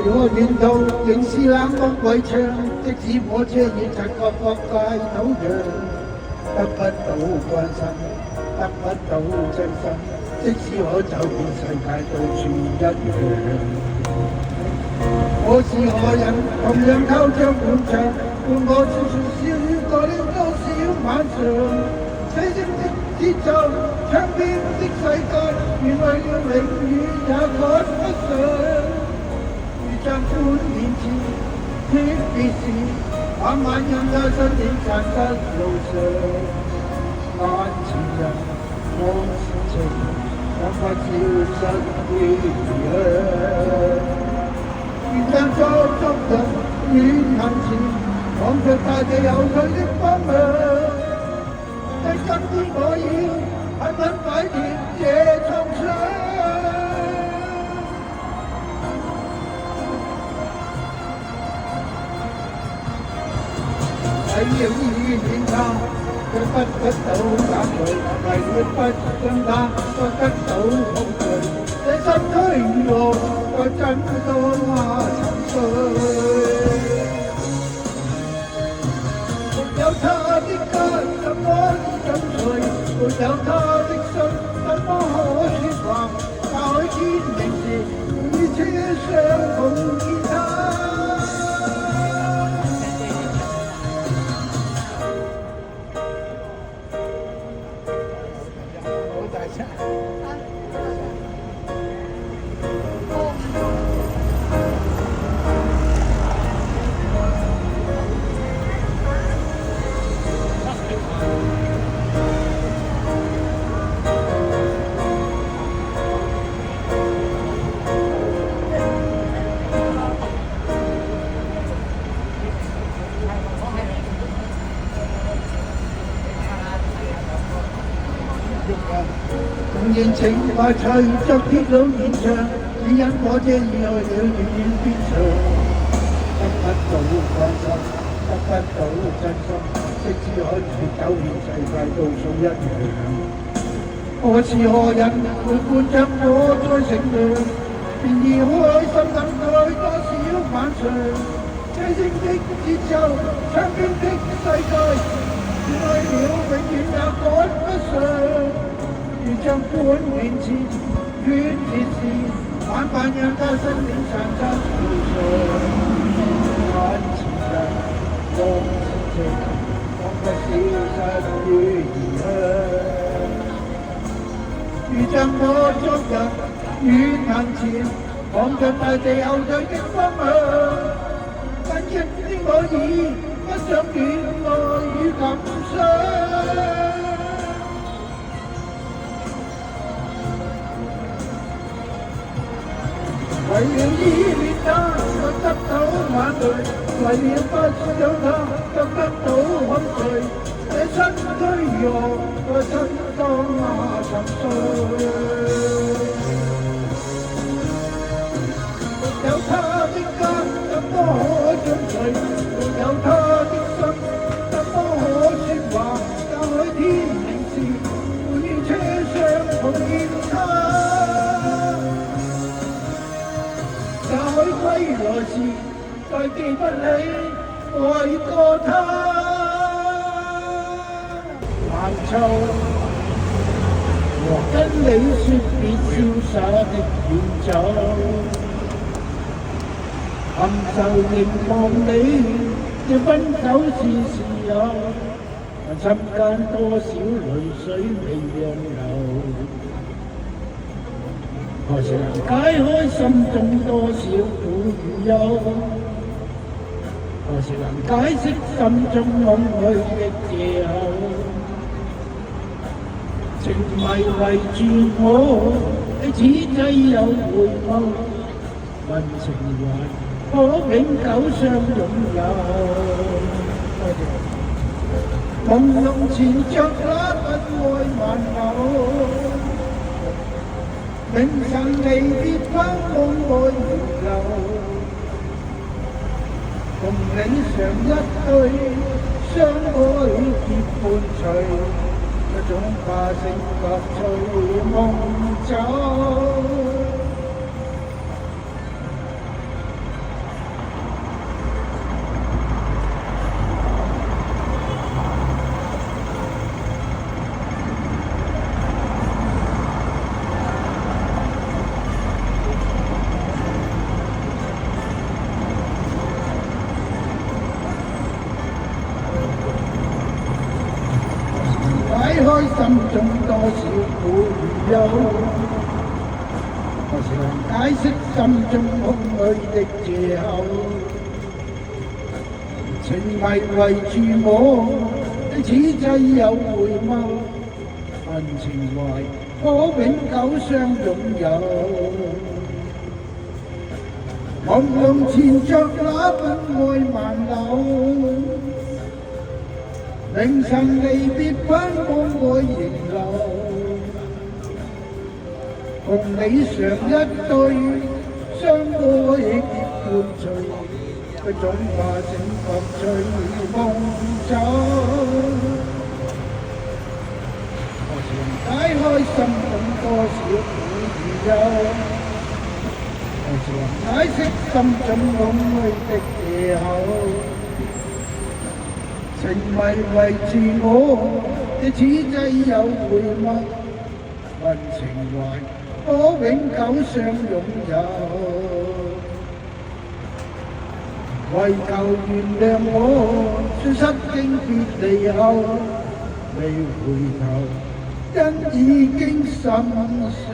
我沿途仍是冷風圍牆，即使火車已擦過各界土壤，得不到關心，得不到真心，即使我走遍世界到處一樣。我是何人，同樣透着滿場，伴我笑說笑語，過了多少晚上。這聲的節奏，唱遍的世界，原為了永遠也趕不上。如像半年前，訣別時，晚晚讓他身影散失路上。眼前人，我是情，彷彿消失於異鄉。願像作足人遠行前，望着大地後退的方向。但今天我已狠狠擺脫這創傷，為了依戀他，卻不得到眼淚；為了不想他，卻得到恐懼。這心虛弱，該怎當下沉睡？沒有他的家，怎麼跟隨？沒有他的心，怎麼可説話？大海天明時，與車廂共見他。好大聲！同然情懷隨着鐵路延長，只因火車已去了遠遠邊上。得不到關心，得不到真心，即使可以走遍世界到處一樣。我是何人，陪伴着我在成長，便已好開心等待多少晚上。車聲的節奏，唱遍的世界，為了永遠也趕不上。如像半年前，訣別時，晚晚讓他身影散失路上。眼前人，望前程，彷彿消失於異鄉。如像我昨日遠行前，望着大地後退的方向。但今天我已不想戀愛與感傷。為了依戀他，卻得到眼淚；為了不想他，卻得到恐懼。這身軀弱，個心當下沉睡。沒有他的家，怎麼可進取？沒有他的心，怎麼可説話？教許天明時，會於車廂重見他。也許歸來時，再記不起愛過他。晚秋，和跟你説別瀟灑的遠走，含愁凝望你，要分手是時候，心間多少淚水未讓流。何時能解開心中多少苦與憂？何時能解釋心中空虛的借口？情迷圍住我，你此際又回頭，問情懷可永久相擁有。朦朧纏着那不愛萬口。明晨離別拋夢愛如流，共你常一對，相愛結伴隨，一種化成覺隨夢走。開心中多少苦與憂，何時能解釋心中空虛的藉口？情迷圍住我，你此際有回眸，問情懷可永久相擁有。朦朧纏着那份愛萬縷，凌晨離別奔波愛仍留。共你常一對，相愛亦伴隨，不總怕醒覺隨夢走。何時能解開心中多少苦與憂？何時能解釋心中空虛的藉口？情迷圍住我，你此際有回眸，問情懷可永久相擁有。為求原諒我，雖失經別離後，未回頭，因已經心傷。